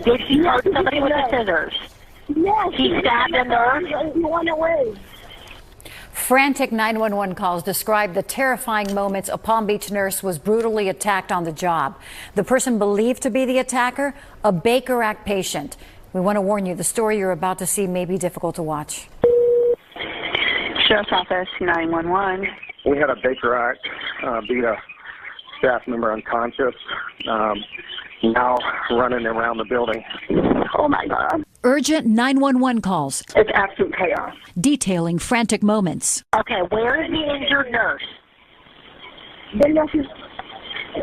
Did he hurt somebody with the scissors? Yes. He stabbed a nurse? He went away. Frantic 911 calls describe the terrifying moments a Palm Beach nurse was brutally attacked on the job. The person believed to be the attacker, a Baker Act patient. We want to warn you, the story you're about to see may be difficult to watch. Sheriff's Office, 911. We had a Baker Act beat a staff member unconscious, now running around the building. Oh, my God. Urgent 911 calls It's absolute chaos. detailing frantic moments. Okay, where is the injured nurse? The nurse is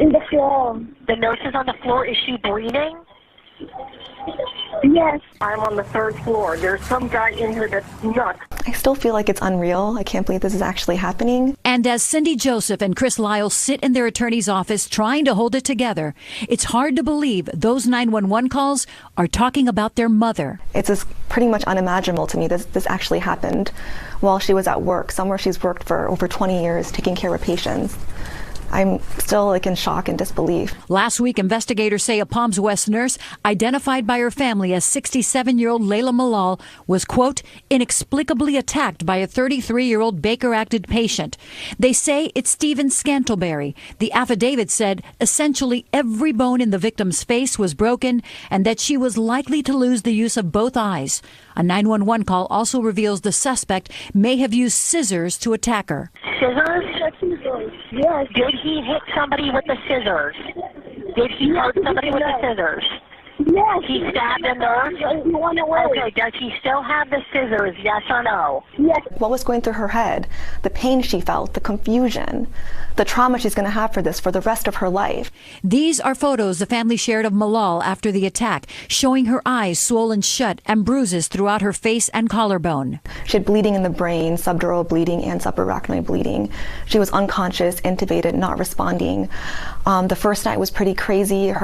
in the floor. The nurse is on the floor. Is she breathing? Yes. I'm on the 3rd floor. There's some guy in here that's nuts. I still feel like it's unreal. I can't believe this is actually happening. And as Cindy Joseph and Chris Lyle sit in their attorney's office trying to hold it together, it's hard to believe those 911 calls are talking about their mother. It's just pretty much unimaginable to me that this actually happened while she was at work, somewhere she's worked for over 20 years taking care of patients. I'm still in shock and disbelief. Last week, investigators say a Palms West nurse, identified by her family as 67-year-old Layla Malal, was, quote, inexplicably attacked by a 33-year-old Baker-acted patient. They say it's Stephen Scantlebury. The affidavit said essentially every bone in the victim's face was broken and that she was likely to lose the use of both eyes. A 911 call also reveals the suspect may have used scissors to attack her. Scissors? Yes. Did he hit somebody with the scissors? Did he hurt somebody with the scissors? Yes. He stabbed a nurse? He went away. Okay, does he still have the scissors, yes or no? Yes. What was going through her head? The pain she felt, the confusion, the trauma she's going to have for this for the rest of her life. These are photos the family shared of Malal after the attack, showing her eyes swollen shut and bruises throughout her face and collarbone. She had bleeding in the brain, subdural bleeding and subarachnoid bleeding. She was unconscious, intubated, not responding. The first night was pretty crazy.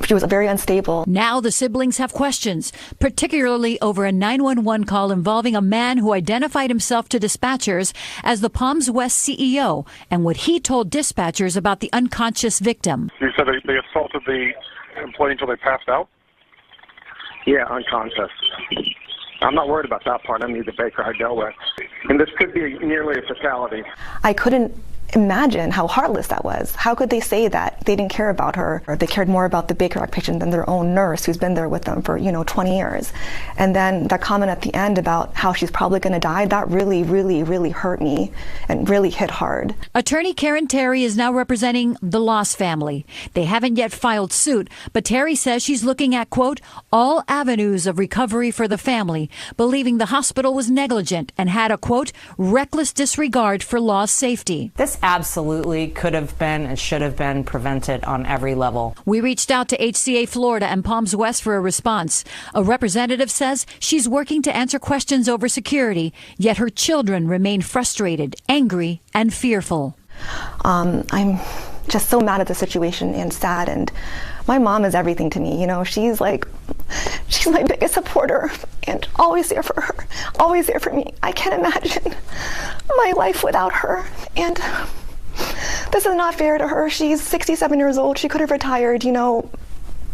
She was very unstable. Now the siblings have questions, particularly over a 911 call involving a man who identified himself to dispatchers as the Palms West CEO and what he told dispatchers about the unconscious victim. You said they assaulted the employee until they passed out? Yeah, unconscious. I'm not worried about that part. I mean, the Baker I dealt with. And this could be nearly a fatality. I couldn't imagine how heartless that was. How could they say that they didn't care about her, or they cared more about the Baker Act patient than their own nurse who's been there with them for 20 years? And then that comment at the end about how she's probably going to die, that really, really, really hurt me and really hit hard. Attorney Karen Terry is now representing the Loss family. They haven't yet filed suit, but Terry says she's looking at, quote, all avenues of recovery for the family, believing the hospital was negligent and had a, quote, reckless disregard for Loss safety. This absolutely could have been and should have been prevented on every level. We reached out to HCA Florida and Palms West for a response. A representative says she's working to answer questions over security, yet her children remain frustrated, angry, and fearful. I'm just so mad at the situation and sad, and my mom is everything to me. She's my biggest supporter and always there for her, always there for me. I can't imagine my life without her, and this is not fair to her. She's 67 years old. She could have retired,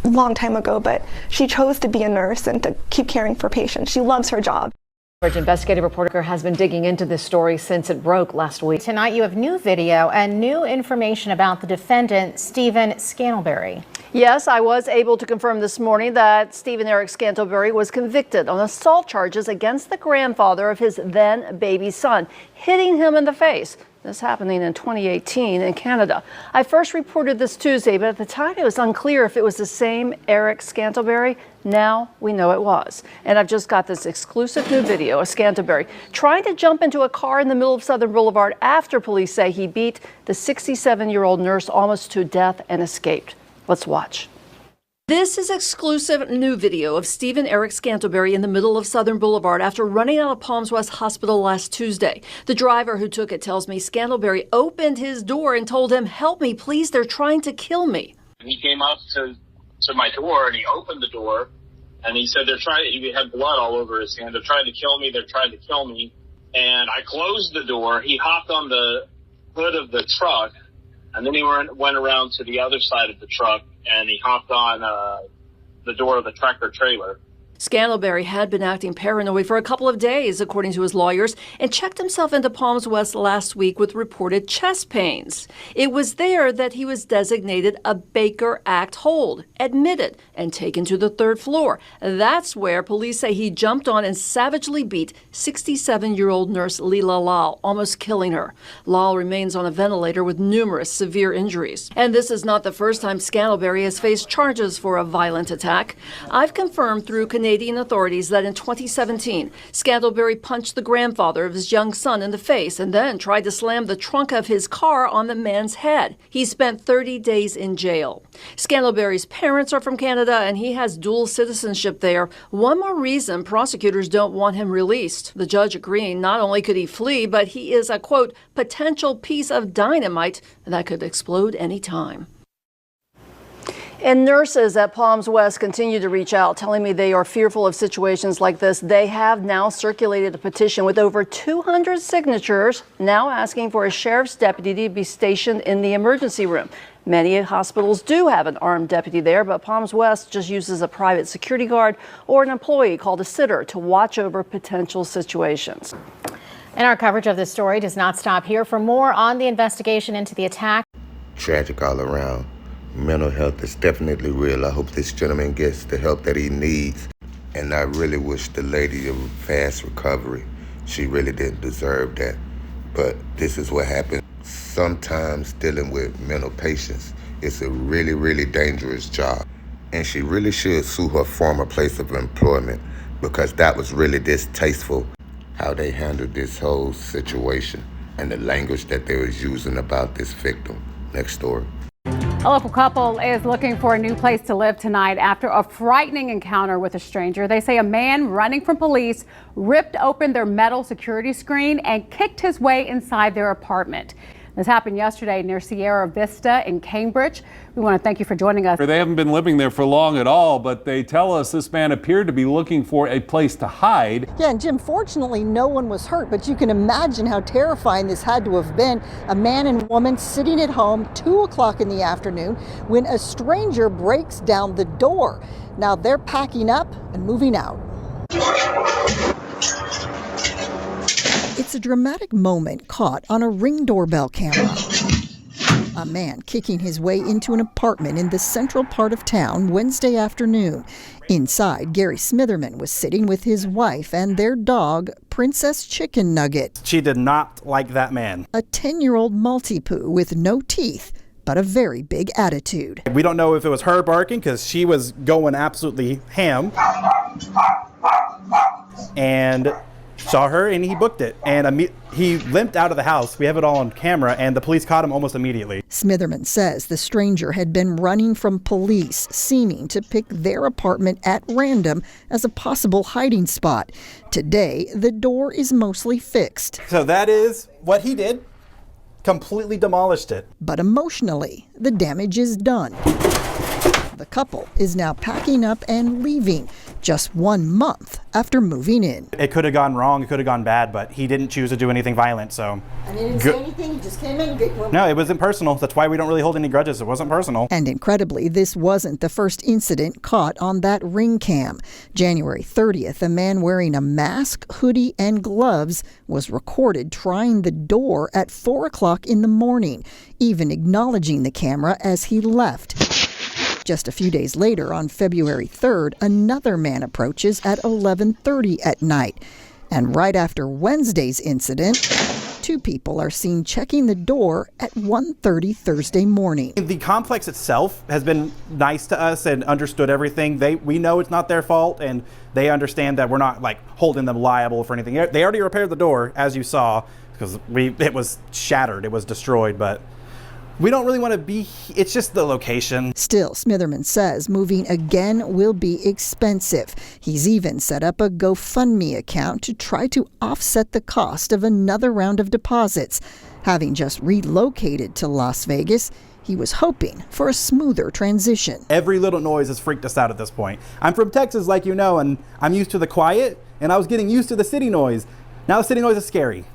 long time ago, but she chose to be a nurse and to keep caring for patients. She loves her job. Investigative reporter has been digging into this story since it broke last week. Tonight you have new video and new information about the defendant, Stephen Scantlebury. Yes, I was able to confirm this morning that Stephen Eric Scantlebury was convicted on assault charges against the grandfather of his then baby son, hitting him in the face. This happening in 2018 in Canada. I first reported this Tuesday, but at the time it was unclear if it was the same Eric Scantlebury. Now we know it was. And I've just got this exclusive new video of Scantlebury trying to jump into a car in the middle of Southern Boulevard after police say he beat the 67-year-old nurse almost to death and escaped. Let's watch. This is exclusive new video of Stephen Eric Scantlebury in the middle of Southern Boulevard after running out of Palms West Hospital last Tuesday. The driver who took it tells me Scantlebury opened his door and told him, "Help me, please, they're trying to kill me." He came up to my door and he opened the door and he said he had blood all over his hand. They're trying to kill me. They're trying to kill me. And I closed the door. He hopped on the hood of the truck and then he went around to the other side of the truck and he hopped on the door of the tractor trailer. Scantlebury had been acting paranoid for a couple of days, according to his lawyers, and checked himself into Palms West last week with reported chest pains. It was there that he was designated a Baker Act hold, admitted, and taken to the third floor. That's where police say he jumped on and savagely beat 67-year-old nurse Leela Lal, almost killing her. Lal remains on a ventilator with numerous severe injuries. And this is not the first time Scantlebury has faced charges for a violent attack. I've confirmed through Canadian authorities that in 2017, Scantlebury punched the grandfather of his young son in the face and then tried to slam the trunk of his car on the man's head. He spent 30 days in jail. Scantlebury's parents are from Canada and he has dual citizenship there. One more reason prosecutors don't want him released. The judge agreeing not only could he flee, but he is a, quote, potential piece of dynamite that could explode any time. And nurses at Palms West continue to reach out, telling me they are fearful of situations like this. They have now circulated a petition with over 200 signatures, now asking for a sheriff's deputy to be stationed in the emergency room. Many hospitals do have an armed deputy there, but Palms West just uses a private security guard or an employee called a sitter to watch over potential situations. And our coverage of this story does not stop here. For more on the investigation into the attack. Tragic all around. Mental health is definitely real. I hope this gentleman gets the help that he needs. And I really wish the lady a fast recovery. She really didn't deserve that. But this is what happens. Sometimes dealing with mental patients is a really, really dangerous job. And she really should sue her former place of employment because that was really distasteful how they handled this whole situation and the language that they was using about this victim. Next story. A local couple is looking for a new place to live tonight after a frightening encounter with a stranger. They say a man running from police ripped open their metal security screen and kicked his way inside their apartment. This happened yesterday near Sierra Vista in Cambridge. We want to thank you for joining us. They haven't been living there for long at all, but they tell us this man appeared to be looking for a place to hide. Yeah, and Jim, fortunately, no one was hurt, but you can imagine how terrifying this had to have been. A man and woman sitting at home, 2 o'clock in the afternoon, when a stranger breaks down the door. Now they're packing up and moving out. It's a dramatic moment caught on a Ring doorbell camera. A man kicking his way into an apartment in the central part of town Wednesday afternoon. Inside, Gary Smitherman was sitting with his wife and their dog, Princess Chicken Nugget. She did not like that man. A 10-year-old Maltipoo with no teeth, but a very big attitude. We don't know if it was her barking because she was going absolutely ham. And saw her and he booked it, and he limped out of the house. We have it all on camera, and the police caught him almost immediately. Smitherman says the stranger had been running from police, seeming to pick their apartment at random as a possible hiding spot. Today, the door is mostly fixed. So that is what he did, completely demolished it. But emotionally, the damage is done. The couple is now packing up and leaving just 1 month after moving in. It could have gone wrong, it could have gone bad, but he didn't choose to do anything violent, so. And he didn't say anything, he just came in and No, it wasn't personal. That's why we don't really hold any grudges. It wasn't personal. And incredibly, this wasn't the first incident caught on that Ring cam. January 30th, a man wearing a mask, hoodie, and gloves was recorded trying the door at 4 o'clock in the morning, even acknowledging the camera as he left. Just a few days later, on February 3rd, another man approaches at 11:30 at night. And right after Wednesday's incident, 2 people are seen checking the door at 1:30 Thursday morning. The complex itself has been nice to us and understood everything. We know it's not their fault, and they understand that we're not like holding them liable for anything. They already repaired the door, as you saw, because it was shattered, it was destroyed, but we don't really want to be, it's just the location. Still, Smitherman says moving again will be expensive. He's even set up a GoFundMe account to try to offset the cost of another round of deposits. Having just relocated to Las Vegas, he was hoping for a smoother transition. Every little noise has freaked us out at this point. I'm from Texas, like you know, and I'm used to the quiet, and I was getting used to the city noise. Now the city noise is scary.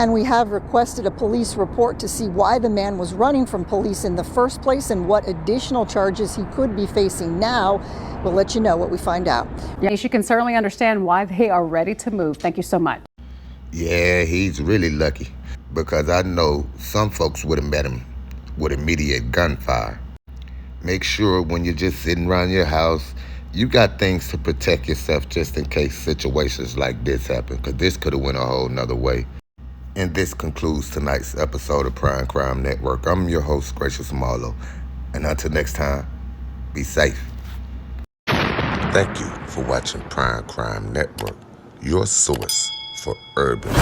And we have requested a police report to see why the man was running from police in the first place and what additional charges he could be facing now. We'll let you know what we find out. Yes, you can certainly understand why they are ready to move. Thank you so much. Yeah, he's really lucky because I know some folks would have met him with immediate gunfire. Make sure when you're just sitting around your house, you got things to protect yourself just in case situations like this happen, because this could have went a whole nother way. And this concludes tonight's episode of Prime Crime Network. I'm your host, Gracious Marlowe. And until next time, be safe. Thank you for watching Prime Crime Network, your source for urban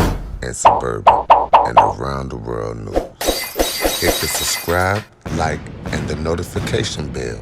and suburban and around the world news. Hit the subscribe, like, and the notification bell